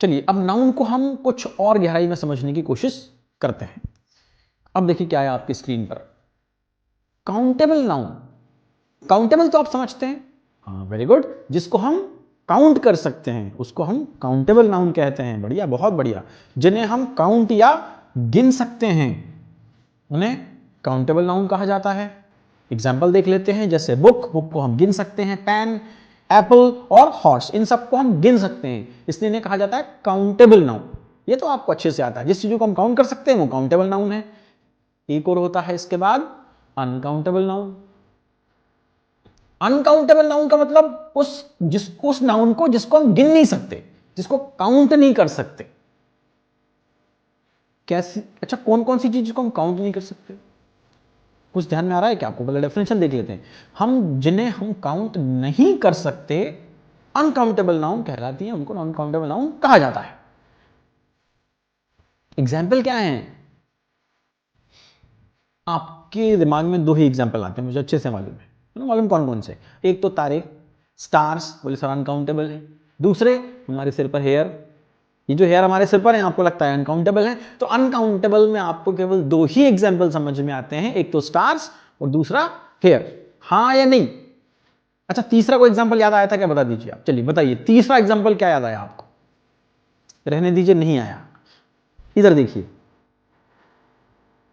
चलिए अब नाउन को हम कुछ और गहराई में समझने की कोशिश करते हैं। अब देखिए क्या है आपकी स्क्रीन पर, काउंटेबल नाउन। काउंटेबल तो आप समझते हैं, हाँ वेरी गुड, जिसको हम काउंट कर सकते हैं उसको हम काउंटेबल नाउन कहते हैं। बढ़िया, बहुत बढ़िया। जिन्हें हम काउंट या गिन सकते हैं उन्हें काउंटेबल नाउन कहा जाता है। एग्जाम्पल देख लेते हैं, जैसे बुक, बुक को हम गिन सकते हैं, पेन, एप्पल और हॉर्स, इन सबको हम गिन सकते हैं, इसलिए इन्हें कहा जाता है काउंटेबल नाउन। ये तो आपको अच्छे से आता है, जिस चीजों को हम काउंट कर सकते हैं वो काउंटेबल नाउन है। एक और होता है इसके बाद अनकाउंटेबल नाउन। अनकाउंटेबल नाउन का मतलब उस नाउन को जिसको हम गिन नहीं सकते, जिसको काउंट नहीं कर सकते। कैसी, अच्छा कौन कौन सी चीज को हम काउंट नहीं कर सकते, कुछ ध्यान में आ रहा है क्या आपको? पहले डेफिनेशन देख लेते हैं। हम जिन्हें हम काउंट नहीं कर सकते अनकाउंटेबल नाउन कहलाती है, उनको अनकाउंटेबल नाउन कहा जाता है। एग्जाम्पल क्या है? आपके दिमाग में दो ही एग्जाम्पल आते हैं, मुझे अच्छे से मालूम है। मालूम कौन कौन से? एक तो तारे, स्टार्स, बोले सर अनकाउंटेबल है। दूसरे हमारे सिर पर हेयर, ये जो हेयर हमारे सिर पर है आपको लगता है अनकाउंटेबल है, तो अनकाउंटेबल में आपको केवल दो ही एग्जाम्पल समझ में आते हैं, एक तो स्टार्स और दूसरा हेयर। हाँ या नहीं? अच्छा तीसरा कोई एग्जाम्पल याद आया था क्या, बता दीजिए आप। चलिए बताइए तीसरा एग्जाम्पल क्या याद आया आपको? रहने दीजिए, नहीं आया। इधर देखिए,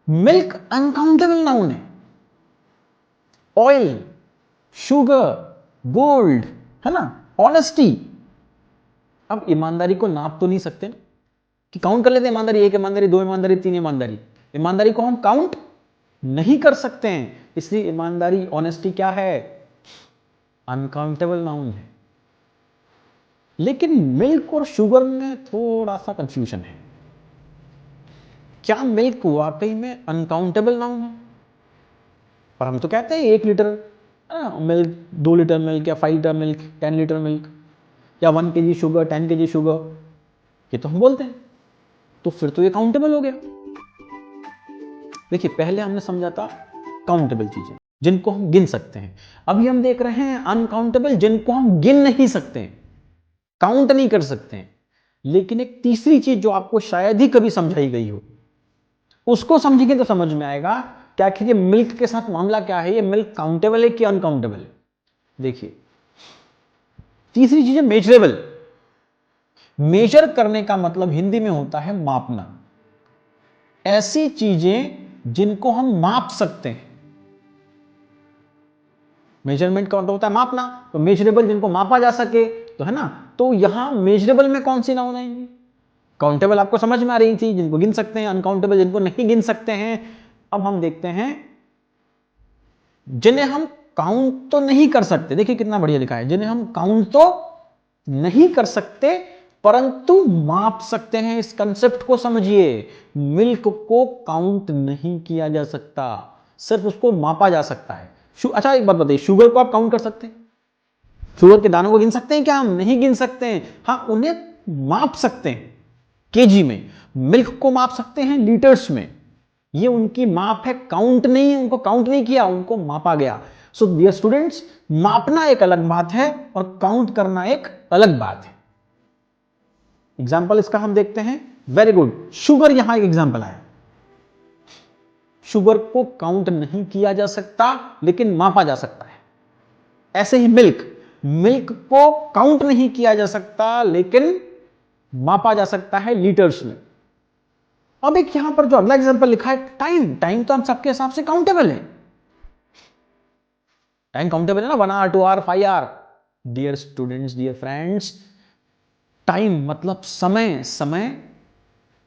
मिल्क अनकाउंटेबल नाउन है, ऑयल, शुगर, गोल्ड, है ना, ऑनेस्टी। अब ईमानदारी को नाप तो नहीं सकते ना, कि काउंट कर लेते हैं ईमानदारी, एक ईमानदारी, दो ईमानदारी, तीन ईमानदारी। ईमानदारी को हम काउंट नहीं कर सकते हैं, इसलिए ईमानदारी, ऑनेस्टी क्या है? अनकाउंटेबल नाउन है। लेकिन मिल्क और शुगर में थोड़ा सा कंफ्यूजन है। क्या मिल्क वाकई में अनकाउंटेबल नाउन है? पर हम तो कहते हैं 1 लीटर मिल्क, 2 लीटर मिल्क, या 5 लीटर मिल्क, 10 लीटर मिल्क, या 1 kg शुगर, 10 kg शुगर, ये तो हम बोलते हैं। तो फिर तो ये काउंटेबल हो गया। देखिए पहले हमने समझा था काउंटेबल चीजें जिनको हम गिन सकते हैं, अभी हम देख रहे हैं अनकाउंटेबल जिनको हम गिन नहीं सकते, काउंट नहीं कर सकते हैं। लेकिन एक तीसरी चीज जो आपको शायद ही कभी समझाई गई हो, उसको समझेंगे तो समझ में आएगा क्या कि मिल्क के साथ मामला क्या है, ये मिल्क काउंटेबल है कि अनकाउंटेबल है। देखिए तीसरी चीज है मेजरेबल। मेजर करने का मतलब हिंदी में होता है मापना, ऐसी चीजें जिनको हम माप सकते हैं। मेजरमेंट का मतलब होता है मापना, तो मेजरेबल जिनको मापा जा सके, तो है ना। तो यहां मेजरेबल में कौन सी नाउन आएंगी? काउंटेबल आपको समझ में आ रही थी, जिनको गिन सकते हैं, अनकाउंटेबल जिनको नहीं गिन सकते हैं। अब हम देखते हैं जिन्हें हम काउंट तो नहीं कर सकते। देखिए कितना बढ़िया लिखा है, जिन्हें हम काउंट तो नहीं कर सकते परंतु माप सकते हैं। इस कंसेप्ट को समझिए, मिल्क को काउंट नहीं किया जा सकता, सिर्फ उसको मापा जा सकता है। अच्छा एक बात बताइए, शुगर को आप काउंट कर सकते हैं? शुगर के दानों को गिन सकते हैं क्या? हम नहीं गिन सकते हैं। हाँ उन्हें माप सकते हैं केजी में, मिल्क को माप सकते हैं लीटर्स में। ये उनकी माप है, काउंट नहीं है, उनको काउंट नहीं किया, उनको मापा गया। सो डियर स्टूडेंट्स, मापना एक अलग बात है और काउंट करना एक अलग बात है। एग्जाम्पल इसका हम देखते हैं, वेरी गुड, शुगर यहां एक एग्जाम्पल है। शुगर को काउंट नहीं किया जा सकता लेकिन मापा जा सकता है। ऐसे ही मिल्क, मिल्क को काउंट नहीं किया जा सकता लेकिन मापा जा सकता है लीटर्स में। अब एक यहां पर जो अगला एग्जांपल लिखा है, टाइम, टाइम तो हम सबके हिसाब से काउंटेबल है। टाइम काउंटेबल है ना, 1 hour, 2 hour, 5 hour. Dear students, dear friends, time मतलब समय, समय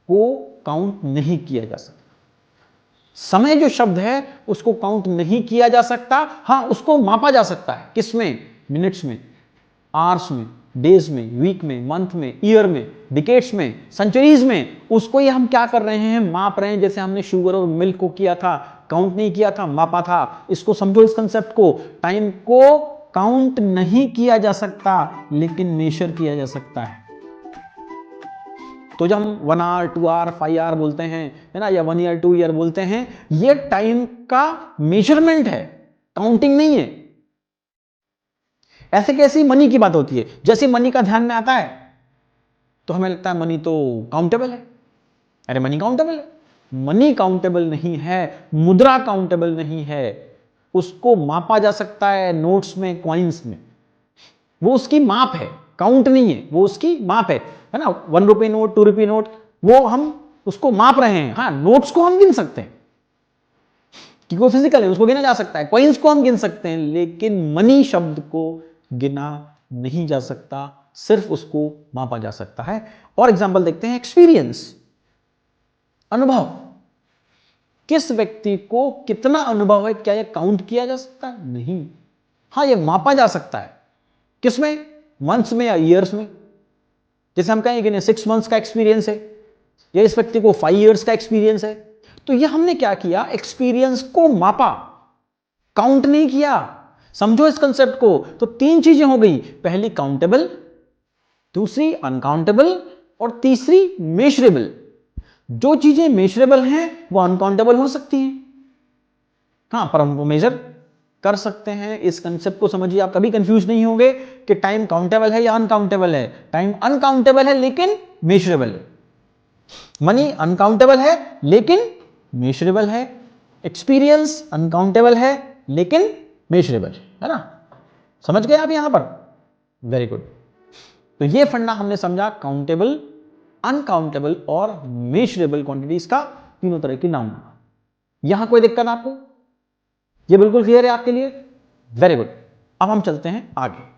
को काउंट नहीं किया जा सकता। समय जो शब्द है उसको काउंट नहीं किया जा सकता, हां उसको मापा जा सकता है। किसमें? मिनट्स में, आवर्स में, डेज में, वीक में, मंथ में, ईयर में, डिकेड्स में, सेंचुरीज में। उसको ही हम क्या कर रहे हैं? माप रहे हैं। जैसे हमने शुगर और मिल्क को किया था, काउंट नहीं किया था, मापा था। इसको समझो, इस कंसेप्ट को। टाइम को काउंट नहीं किया जा सकता लेकिन मेजर किया जा सकता है। तो जब हम 1 आवर, 2 आवर, 5 आवर बोलते हैं, है ना, या 1 ईयर, 2 ईयर बोलते हैं, ये टाइम का मेजरमेंट है, काउंटिंग नहीं है। ऐसे कैसी मनी की बात होती है, जैसे मनी का ध्यान में आता है तो हमें लगता है मनी तो काउंटेबल है। अरे मनी काउंटेबल है? मनी काउंटेबल नहीं है, मुद्रा काउंटेबल नहीं है। उसको मापा जा सकता है नोट्स में, कॉइन्स में। वो उसकी माप है, काउंट नहीं है, वो उसकी माप है ना। 1 रुपये नोट, 2 रुपये नोट, वो हम उसको माप रहे हैं। हाँ, नोट्स को हम गिन सकते हैं कि वो फिजिकल है, उसको गिना जा सकता है। कॉइन्स को हम गिन सकते हैं, लेकिन मनी शब्द को गिना नहीं जा सकता, सिर्फ उसको मापा जा सकता है। और एग्जांपल देखते हैं, एक्सपीरियंस, अनुभव। किस व्यक्ति को कितना अनुभव है, क्या यह काउंट किया जा सकता है? नहीं। हाँ, यह मापा जा सकता है। किसमें? मंथ्स में या ईयर्स में। जैसे हम कहेंगे कि 6 मंथ्स का एक्सपीरियंस है, या इस व्यक्ति को 5 ईयर्स का एक्सपीरियंस है। तो यह हमने क्या किया? एक्सपीरियंस को मापा, काउंट नहीं किया। समझो इस कंसेप्ट को। तो 3 चीजें हो गई, पहली काउंटेबल, दूसरी अनकाउंटेबल, और तीसरी मेजरेबल। जो चीजें मेजरेबल हैं वो अनकाउंटेबल हो सकती हैं, हाँ, पर हम वो मेजर कर सकते हैं। इस कंसेप्ट को समझिए, आप कभी कंफ्यूज नहीं होंगे कि टाइम काउंटेबल है या अनकाउंटेबल है। टाइम अनकाउंटेबल है लेकिन मेजरेबल है। मनी अनकाउंटेबल है लेकिन मेजरेबल है। एक्सपीरियंस अनकाउंटेबल है लेकिन मेजरेबल है ना। समझ गए आप यहां पर? Very good. तो ये फंडा हमने समझा, काउंटेबल, अनकाउंटेबल और मेजरेबल क्वांटिटीज का, तीनों तरह की नाउन। यहां कोई दिक्कत आपको? ये बिल्कुल क्लियर है आपके लिए? Very good. अब हम चलते हैं आगे।